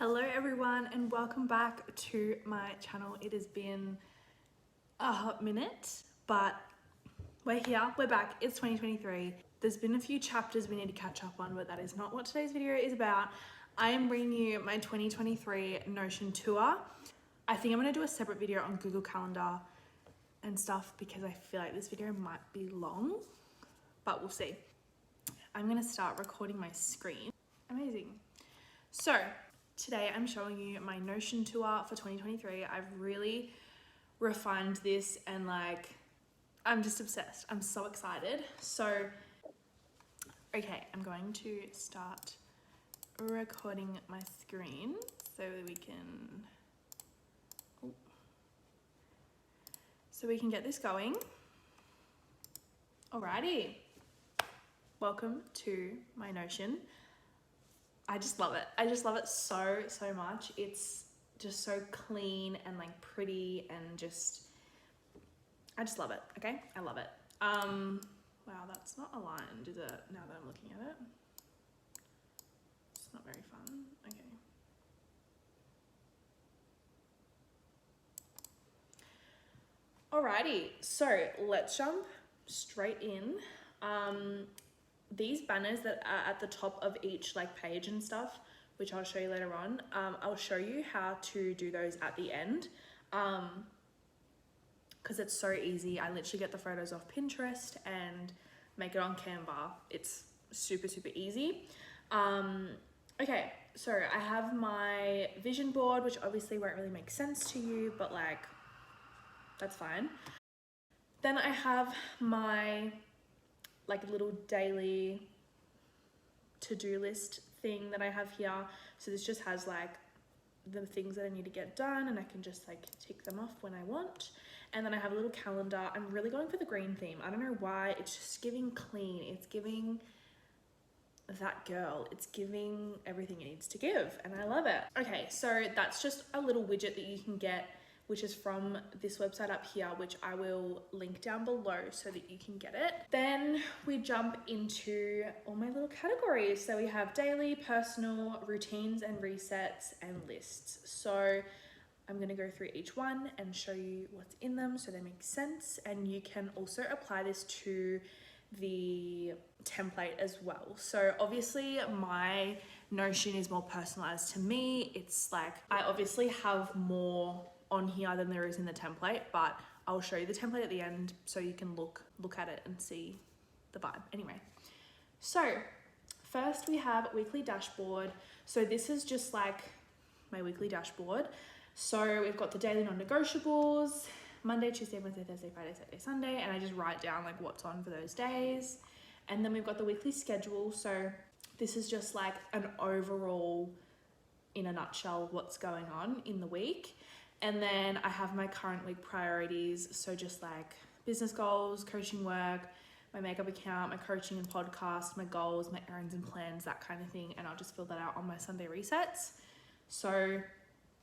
Hello everyone and welcome back to my channel. It has been a hot minute, but we're here, we're back, it's 2023. There's been a few chapters we need to catch up on, but that is not what today's video is about. I am bringing you my 2023 Notion tour. I think I'm gonna do a separate video on Google Calendar and stuff because I feel like this video might be long, but we'll see. I'm gonna start recording my screen. Amazing. So, today I'm showing you my Notion tour for 2023. I've really refined this and I'm just obsessed. I'm so excited. So, okay, I'm going to start recording my screen so we can get this going. Alrighty, welcome to my Notion. I just love it. I just love it so much. It's just so clean and pretty and I just love it. Okay, I love it. Wow, that's not aligned, is it? Now that I'm looking at it, it's not very fun. Okay. Alrighty, so let's jump straight in. These banners that are at the top of each page and stuff, which I'll show you later on, I'll show you how to do those at the end, because it's so easy. I literally get the photos off Pinterest and make it on Canva. It's super easy. Okay, so I have my vision board, which obviously won't really make sense to you, but that's fine. Then I have my little daily to-do list thing that I have here. So this just has the things that I need to get done, and I can just tick them off when I want. And then I have a little calendar. I'm really going for the green theme. I don't know why. It's just giving clean. It's giving that girl. It's giving everything it needs to give, and I love it. Okay, so that's just a little widget that you can get, which is from this website up here, which I will link down below so that you can get it. Then we jump into all my little categories. So we have daily, personal, routines and resets, and lists. So I'm gonna go through each one and show you what's in them so they make sense. And you can also apply this to the template as well. So obviously my Notion is more personalized to me. It's I obviously have more on here than there is in the template, but I'll show you the template at the end so you can look at it and see the vibe. Anyway, so first we have weekly dashboard. So this is just my weekly dashboard. So we've got the daily non-negotiables, Monday, Tuesday, Wednesday, Thursday, Friday, Saturday, Sunday, and I just write down what's on for those days. And then we've got the weekly schedule. So this is just an overall, in a nutshell, what's going on in the week. And then I have my current week priorities. So just business goals, coaching work, my makeup account, my coaching and podcast, my goals, my errands and plans, that kind of thing. And I'll just fill that out on my Sunday resets. So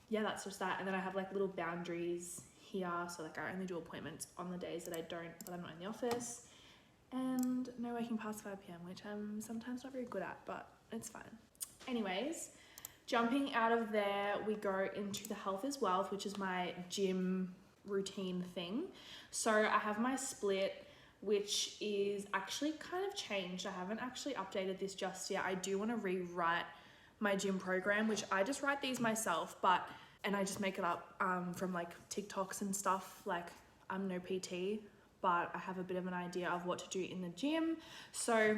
yeah, that's just that. And then I have little boundaries here. So I only do appointments on the days that I'm not in the office. And no working past 5 p.m, which I'm sometimes not very good at, but it's fine. Anyways, jumping out of there, we go into the health is wealth, which is my gym routine thing. So I have my split, which is actually kind of changed. I haven't actually updated this just yet. I do want to rewrite my gym program, which I just write these myself, and I just make it up from TikToks and stuff. I'm no PT, but I have a bit of an idea of what to do in the gym. So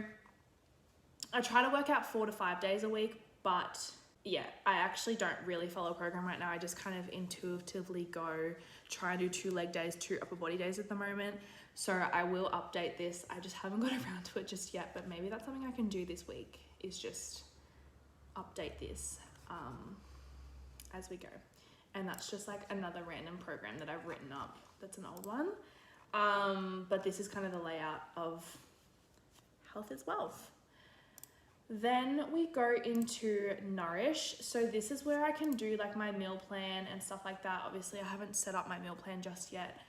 I try to work out 4 to 5 days a week, but yeah, I actually don't really follow a program right now. I just kind of intuitively try and do 2 leg days, 2 upper body days at the moment. So I will update this. I just haven't got around to it just yet, but maybe that's something I can do this week, is just update this as we go. And that's just another random program that I've written up. That's an old one. But this is kind of the layout of health is wealth. Then we go into Nourish. So this is where I can do my meal plan and stuff like that. Obviously I haven't set up my meal plan just yet,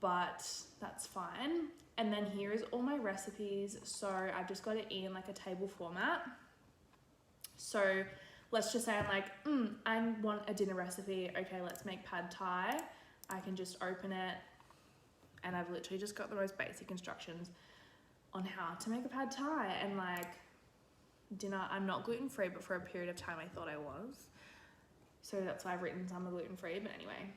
but that's fine. And then here is all my recipes. So I've just got it in a table format. So let's just say I'm like, I want a dinner recipe. Okay, let's make pad thai. I can just open it and I've literally just got the most basic instructions on how to make a pad thai. And like dinner, I'm not gluten-free, but for a period of time I thought I was. So that's why I've written some are gluten-free, but anyway.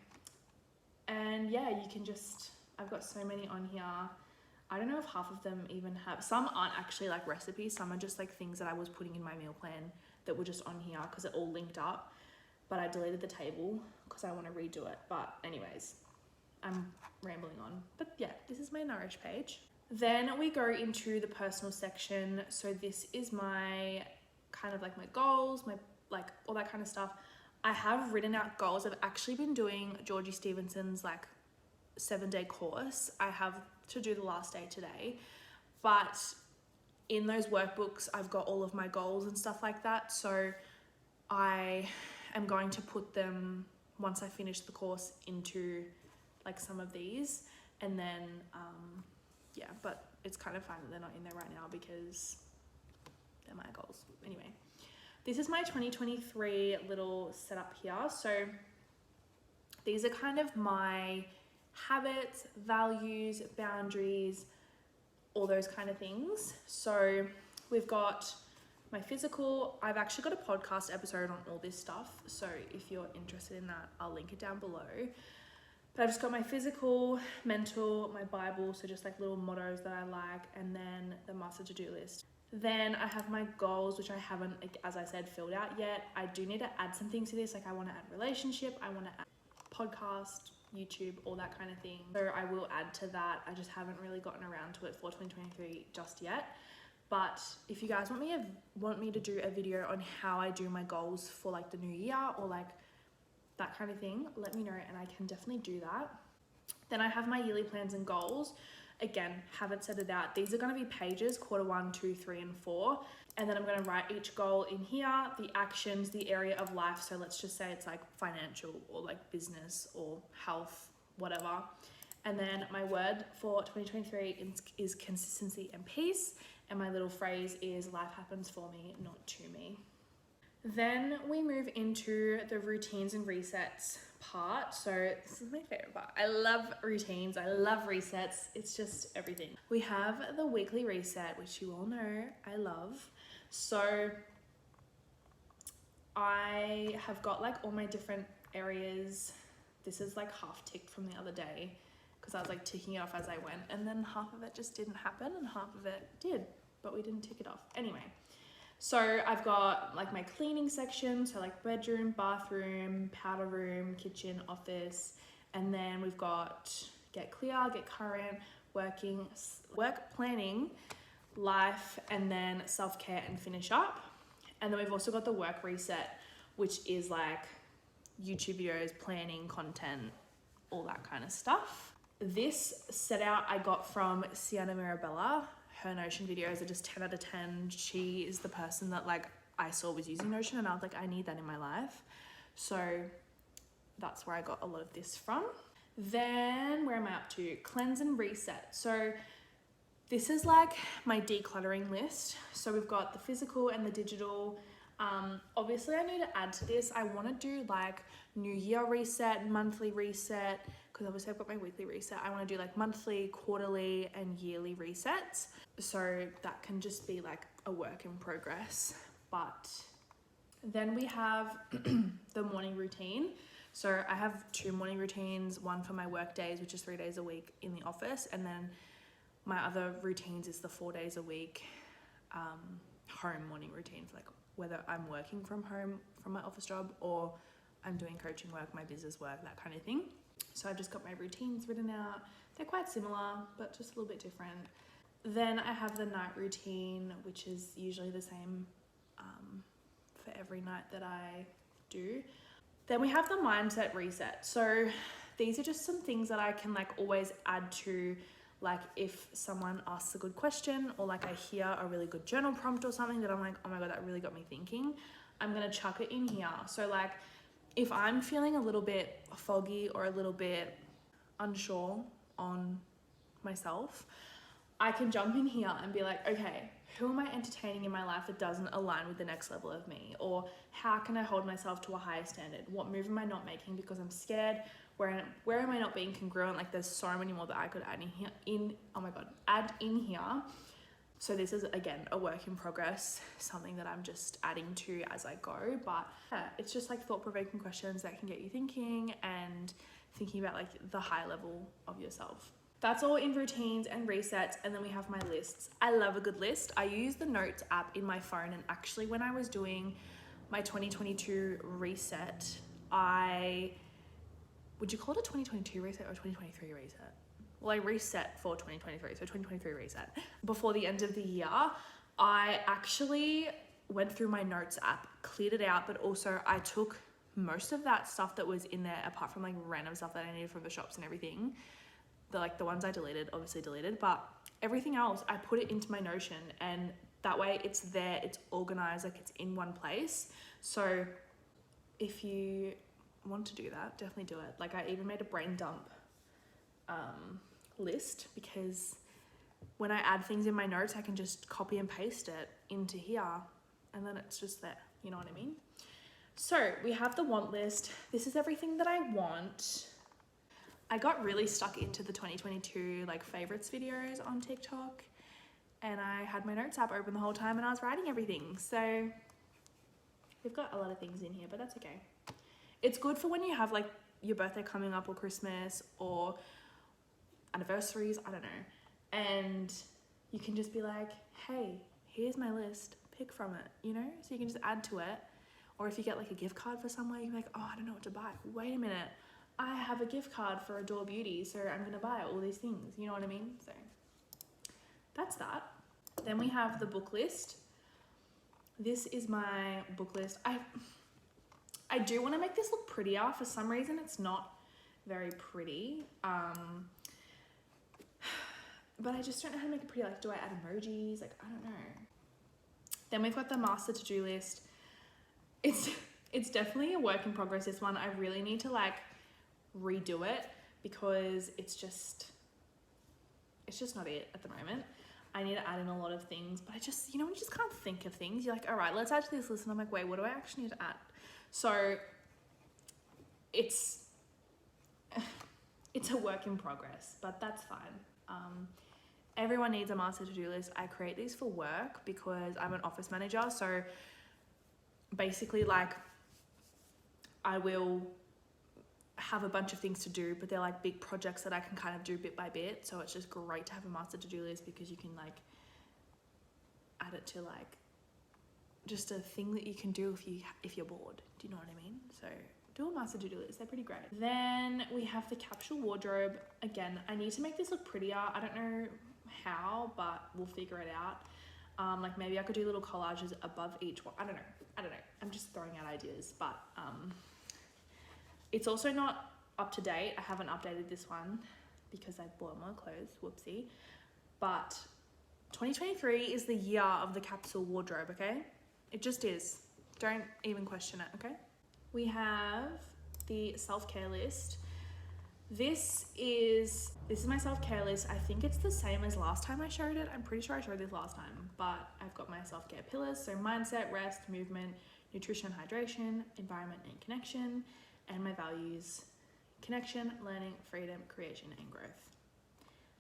And yeah, you can just, I've got so many on here. I don't know if half of them even have, some aren't actually like recipes, some are just like things that I was putting in my meal plan that were just on here because it all linked up. But I deleted the table because I want to redo it. But anyways, I'm rambling on. But yeah, this is my Nourish page. Then we go into the personal section. So this is my kind of like my goals, my like all that kind of stuff. I have written out goals. I've actually been doing Georgie Stevenson's like 7-day course. I have to do the last day today, but in those workbooks I've got all of my goals and stuff like that. So I am going to put them once I finish the course into like some of these, and then yeah, but it's kind of fine that they're not in there right now because they're my goals. Anyway, this is my 2023 little setup here. So these are kind of my habits, values, boundaries, all those kind of things. So we've got my physical. I've actually got a podcast episode on all this stuff. So if you're interested in that, I'll link it down below. But I've just got my physical, mental, my Bible, so just like little mottos that I like, and then the master to-do list. Then I have my goals, which I haven't, as I said, filled out yet. I do need to add some things to this. Like I want to add relationship, I want to add podcast, YouTube, all that kind of thing. So I will add to that. I just haven't really gotten around to it for 2023 just yet. But if you guys want me to do a video on how I do my goals for like the new year or like that kind of thing, let me know and I can definitely do that. Then I have my yearly plans and goals. Again, haven't set it out. These are going to be pages, quarter 1, 2, 3, and 4. And then I'm going to write each goal in here, the actions, the area of life. So let's just say it's like financial or like business or health, whatever. And then my word for 2023 is consistency and peace. And my little phrase is life happens for me, not to me. Then we move into the routines and resets part. So this is my favorite part. I love routines. I love resets. It's just everything. We have the weekly reset, which you all know I love. So I have got like all my different areas. This is like half ticked from the other day because I was like ticking it off as I went, and then half of it just didn't happen and half of it did, but we didn't tick it off. Anyway, so I've got like my cleaning section, so like bedroom, bathroom, powder room, kitchen, office, and then we've got get clear, get current, work planning, life, and then self-care and finish up. And then we've also got the work reset, which is like YouTube videos, planning, content, all that kind of stuff. This set out I got from Sienna Mirabella. Her Notion videos are just 10 out of 10. She is the person that like I saw was using Notion and I was like, I need that in my life. So that's where I got a lot of this from. Then where am I up to? Cleanse and reset. So this is like my decluttering list. So we've got the physical and the digital. Obviously I need to add to this. I want to do like New Year reset, monthly reset, because obviously I've got my weekly reset. I want to do like monthly, quarterly, and yearly resets. So that can just be like a work in progress. But then we have the morning routine. So I have 2 morning routines, one for my work days, which is 3 days a week in the office, and then my other routines is the 4 days a week home morning routine for like whether I'm working from home from my office job or I'm doing coaching work, my business work, that kind of thing. So I've just got my routines written out. They're quite similar, but just a little bit different. Then I have the night routine, which is usually the same for every night that I do. Then we have the mindset reset. So these are just some things that I can like always add to, like if someone asks a good question or like I hear a really good journal prompt or something that I'm like, oh my God, that really got me thinking, I'm gonna chuck it in here. So like if I'm feeling a little bit foggy or a little bit unsure on myself, I can jump in here and be like, okay, who am I entertaining in my life that doesn't align with the next level of me? Or how can I hold myself to a higher standard? What move am I not making because I'm scared? Where am I not being congruent? Like there's so many more that I could add in here, add in here. So this is, again, a work in progress, something that I'm just adding to as I go. But yeah, it's just like thought-provoking questions that can get you thinking and thinking about like the high level of yourself. That's all in routines and resets. And then we have my lists. I love a good list. I use the Notes app in my phone. And actually when I was doing my 2022 reset, would you call it a 2022 reset or a 2023 reset? Well, I reset for 2023, so 2023 reset. Before the end of the year, I actually went through my Notes app, cleared it out, but also I took most of that stuff that was in there, apart from like random stuff that I needed from the shops and everything. The ones I deleted, obviously deleted, but everything else, I put it into my Notion, and that way it's there, it's organized, like it's in one place. So if you want to do that, definitely do it. Like I even made a brain dump list, because when I add things in my notes, I can just copy and paste it into here and then it's just there, you know what I mean? So we have the want list. This is everything that I want. I got really stuck into the 2022 like favorites videos on TikTok, and I had my Notes app open the whole time and I was writing everything. So we've got a lot of things in here, but that's okay. It's good for when you have like your birthday coming up or Christmas or anniversaries, I don't know. And you can just be like, hey, here's my list, pick from it, you know? So you can just add to it. Or if you get like a gift card for somewhere, you're like, oh, I don't know what to buy. Wait a minute, I have a gift card for Adore Beauty, so I'm gonna buy all these things, you know what I mean? So that's that. Then we have the book list. This is my book list. I do want to make this look prettier. For some reason, it's not very pretty. But I just don't know how to make it pretty. Like, do I add emojis? Like, I don't know. Then we've got the master to-do list. It's definitely a work in progress, this one. I really need to like redo it because it's just not it at the moment. I need to add in a lot of things, but I just, you know, when you just can't think of things, you're like, all right, let's add to this list. And I'm like, wait, what do I actually need to add? So it's a work in progress, but that's fine. Everyone needs a master to-do list. I create these for work because I'm an office manager. So basically, like, I will have a bunch of things to do, but they're like big projects that I can kind of do bit by bit. So it's just great to have a master to-do list because you can like add it to like just a thing that you can do if you're bored. Do you know what I mean? So do a master to-do list. They're pretty great. Then we have the capsule wardrobe. Again, I need to make this look prettier. I don't know how, but we'll figure it out. Like maybe I could do little collages above each one. I don't know. I'm just throwing out ideas, but it's also not up to date. I haven't updated this one because I bought more clothes, whoopsie. But 2023 is the year of the capsule wardrobe, okay? It just is. Don't even question it, okay? We have the self-care list. This is my self-care list. I think it's the same as last time I showed it. I'm pretty sure I showed this last time, but I've got my self-care pillars. So mindset, rest, movement, nutrition, hydration, environment and connection, and my values, connection, learning, freedom, creation, and growth.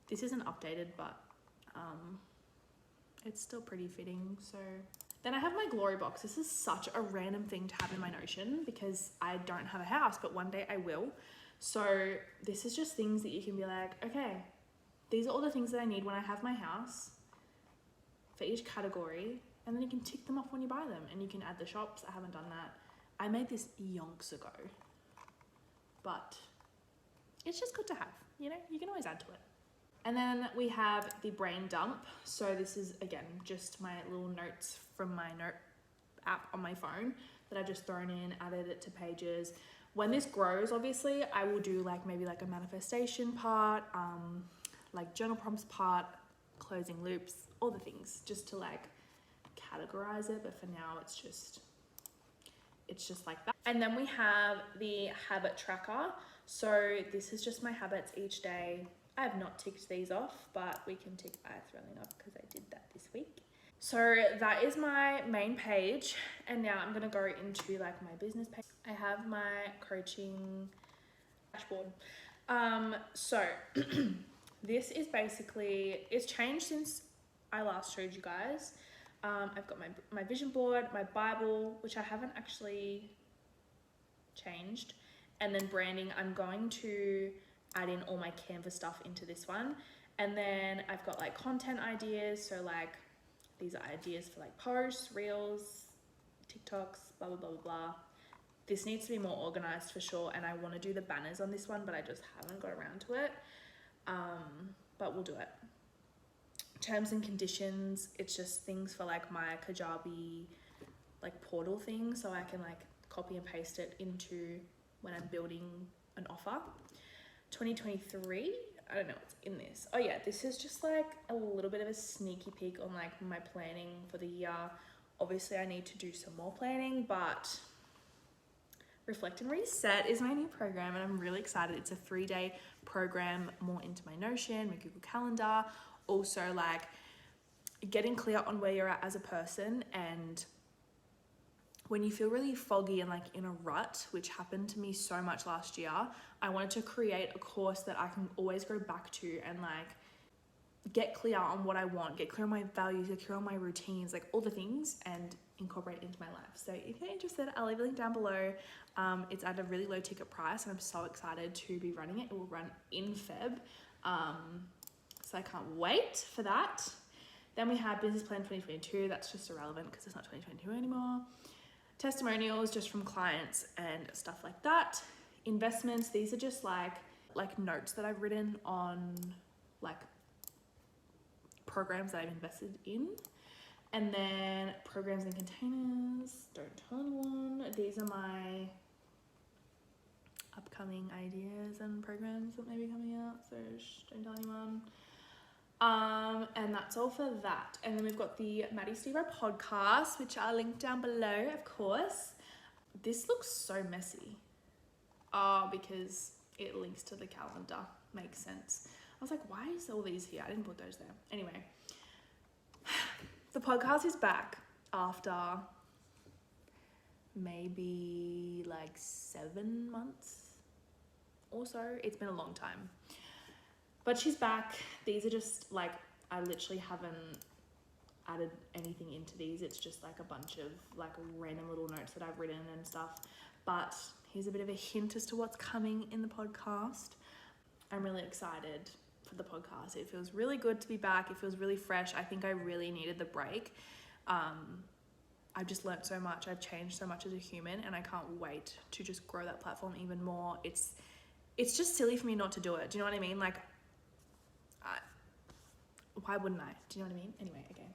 This isn't updated, but it's still pretty fitting. So then I have my glory box. This is such a random thing to have in my Notion because I don't have a house, but one day I will. So this is just things that you can be like, okay, these are all the things that I need when I have my house for each category. And then you can tick them off when you buy them, and you can add the shops. I haven't done that. I made this yonks ago, but it's just good to have, you know, you can always add to it. And then we have the brain dump. So this is, again, just my little notes from my note app on my phone that I've just thrown in, added it to pages. When this grows, obviously, I will do like maybe like a manifestation part, like journal prompts part, closing loops, all the things, just to like categorize it. But for now, it's just like that. And then we have the habit tracker. So this is just my habits each day. I have not ticked these off, but we can tick eye thrilling off because I did that this week. So that is my main page, and now I'm gonna go into like my business page. I have my coaching dashboard. So this is basically, it's changed since I last showed you guys. I've got my vision board, my Bible, which I haven't actually changed, and then branding. I'm going to add in all my Canva stuff into this one, and then I've got like content ideas, so like these are ideas for like posts, reels, TikToks, blah blah blah blah blah. This needs to be more organized for sure, and I want to do the banners on this one, but I just haven't got around to it. But we'll do it. Terms and conditions, it's just things for like my Kajabi like portal thing, so I can like copy and paste it into when I'm building an offer. 2023, I don't know what's in this. Oh yeah, this is just like a little bit of a sneaky peek on like my planning for the year. Obviously I need to do some more planning, but Reflect and Reset is my new program, and I'm really excited. It's a 3-day program, more into my Notion, my Google Calendar, also like getting clear on where you're at as a person. And when you feel really foggy and like in a rut, which happened to me so much last year, I wanted to create a course that I can always go back to and like get clear on what I want, get clear on my values, get clear on my routines, like all the things, and incorporate into my life. So if you're interested, I'll leave a link down below. It's at a really low ticket price, and I'm so excited to be running it. It will run in Feb. So I can't wait for that. Then we have Business Plan 2022. That's just irrelevant because it's not 2022 anymore. Testimonials just from clients and stuff like that. Investments, these are just like notes that I've written on like programs that I've invested in. And then programs and containers, don't tell anyone. These are my upcoming ideas and programs that may be coming out, so don't tell anyone. And that's all for that. And then we've got the Maddy podcast, which I'll link down below, of course. This looks so messy. Because it links to the calendar. Makes sense. I was like, why is all these here? I didn't put those there. Anyway, the podcast is back after maybe like 7 months or so. It's been a long time. But she's back. These are just like, I literally haven't added anything into these. It's just like a bunch of like random little notes that I've written and stuff. But here's a bit of a hint as to what's coming in the podcast. I'm really excited for the podcast. It feels really good to be back. It feels really fresh. I think I really needed the break. I've just learnt so much. I've changed so much as a human, and I can't wait to just grow that platform even more. It's just silly for me not to do it. Do you know what I mean? Like, why wouldn't I? Do you know what I mean? Anyway, okay.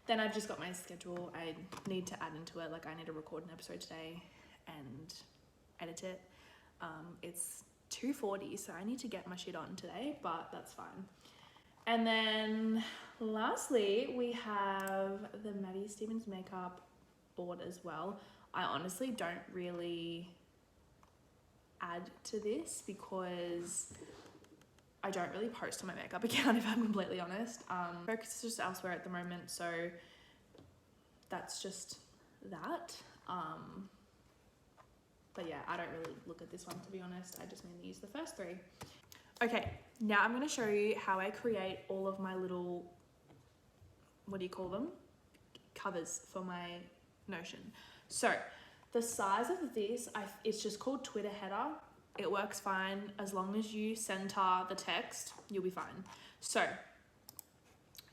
Then I've just got my schedule. I need to add into it. Like, I need to record an episode today and edit it. It's 2:40, so I need to get my shit on today, but that's fine. And then lastly, we have the Maddy Stevens makeup board as well. I honestly don't really add to this because I don't really post on my makeup account, if I'm completely honest. Focus is just elsewhere at the moment, so that's just that. But yeah, I don't really look at this one, to be honest. I just mainly use the first 3. Okay, now I'm going to show you how I create all of my little, what do you call them? Covers for my Notion. So the size of this, it's just called Twitter header. It works fine as long as you center the text, you'll be fine. So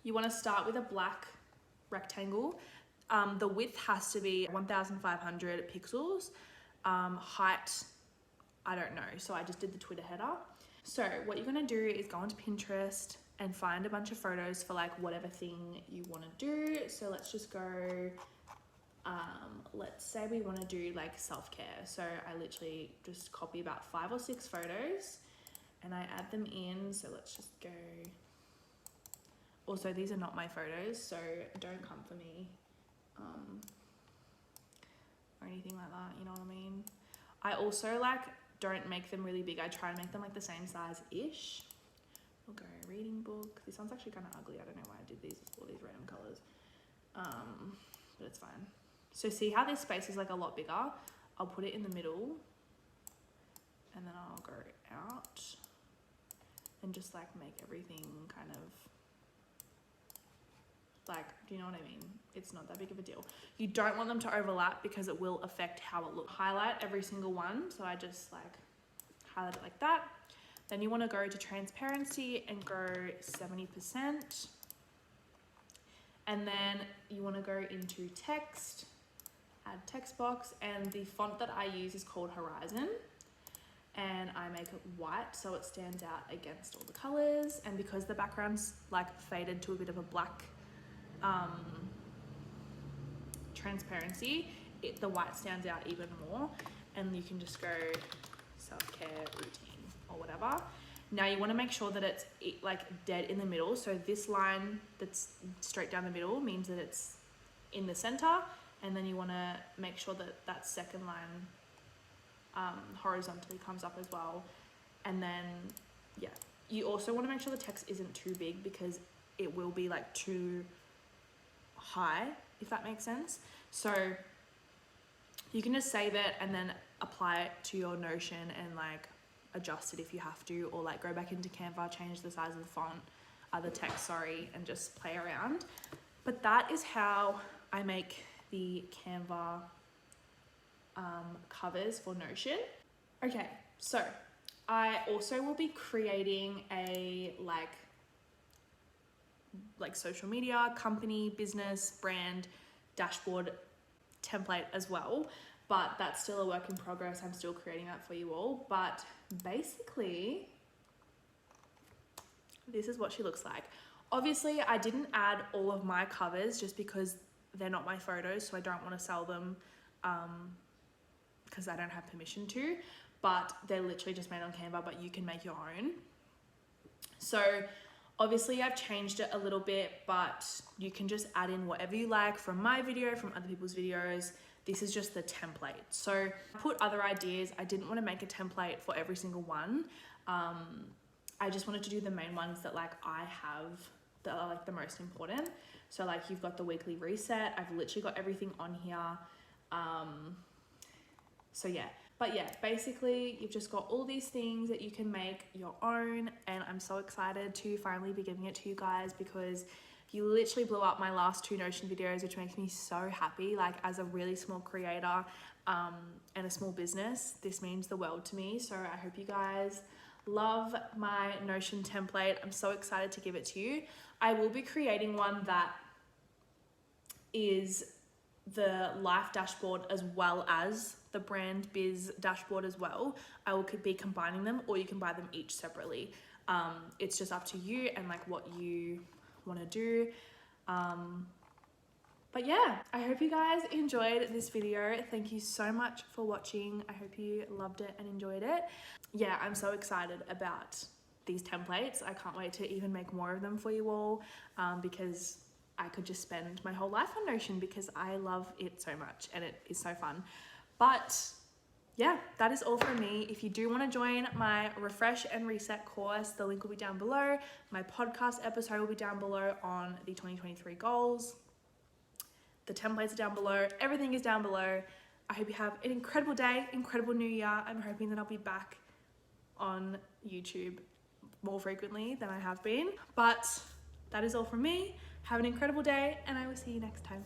you want to start with a black rectangle. The width has to be 1,500 pixels. Height, I don't know, so I just did the Twitter header. So what you're gonna do is go onto Pinterest and find a bunch of photos for like whatever thing you want to do. So let's just go, let's say we want to do like self-care. So I literally just copy about 5 or 6 photos and I add them in. So let's just go. Also, these are not my photos, so don't come for me. Or anything like that, you know what I mean? I also like don't make them really big. I try and make them like the same size-ish. We'll reading book. This one's actually kind of ugly. I don't know why I did all these random colors. But it's fine. So see how this space is like a lot bigger? I'll put it in the middle and then I'll go out and just like make everything kind of like, do you know what I mean? It's not that big of a deal. You don't want them to overlap because it will affect how it looks. Highlight every single one. So I just like highlight it like that. Then you want to go to transparency and go 70%. And then you want to go into text, add text box, and the font that I use is called Horizon. And I make it white so it stands out against all the colors. And because the background's like faded to a bit of a black transparency, the white stands out even more. And you can just go self-care routine or whatever. Now you want to make sure that it's like dead in the middle. So this line that's straight down the middle means that it's in the center. And then you want to make sure that that second line horizontally comes up as well. And then, yeah, you also want to make sure the text isn't too big because it will be like too high, if that makes sense. So you can just save it and then apply it to your Notion and like adjust it if you have to, or like go back into Canva, change the size of the font, the text, sorry, and just play around. But that is how I make the Canva covers for Notion. Okay, so I also will be creating a like social media, company, business, brand, dashboard template as well, but that's still a work in progress. I'm still creating that for you all, but basically this is what she looks like. Obviously I didn't add all of my covers just because they're not my photos, so I don't want to sell them because I don't have permission to, but they're literally just made on Canva, but you can make your own. So obviously I've changed it a little bit, but you can just add in whatever you like from my video, from other people's videos. This is just the template. So I put other ideas. I didn't want to make a template for every single one. I just wanted to do the main ones that like I have that are like the most important. So like you've got the weekly reset. I've literally got everything on here. So yeah, but yeah, basically you've just got all these things that you can make your own, and I'm so excited to finally be giving it to you guys because you literally blew up my last 2 Notion videos, which makes me so happy. Like as a really small creator and a small business, this means the world to me. So I hope you guys love my Notion template. I'm so excited to give it to you. I will be creating one that is the life dashboard as well as the brand biz dashboard as well. I will be combining them, or you can buy them each separately. It's just up to you and like what you want to do. But yeah, I hope you guys enjoyed this video. Thank you so much for watching. I hope you loved it and enjoyed it. Yeah, I'm so excited about these templates. I can't wait to even make more of them for you all because I could just spend my whole life on Notion because I love it so much and it is so fun. But yeah, that is all from me. If you do want to join my refresh and reset course, the link will be down below. My podcast episode will be down below on the 2023 goals. The templates are down below. Everything is down below. I hope you have an incredible day, incredible new year. I'm hoping that I'll be back on YouTube more frequently than I have been. But that is all from me. Have an incredible day, and I will see you next time.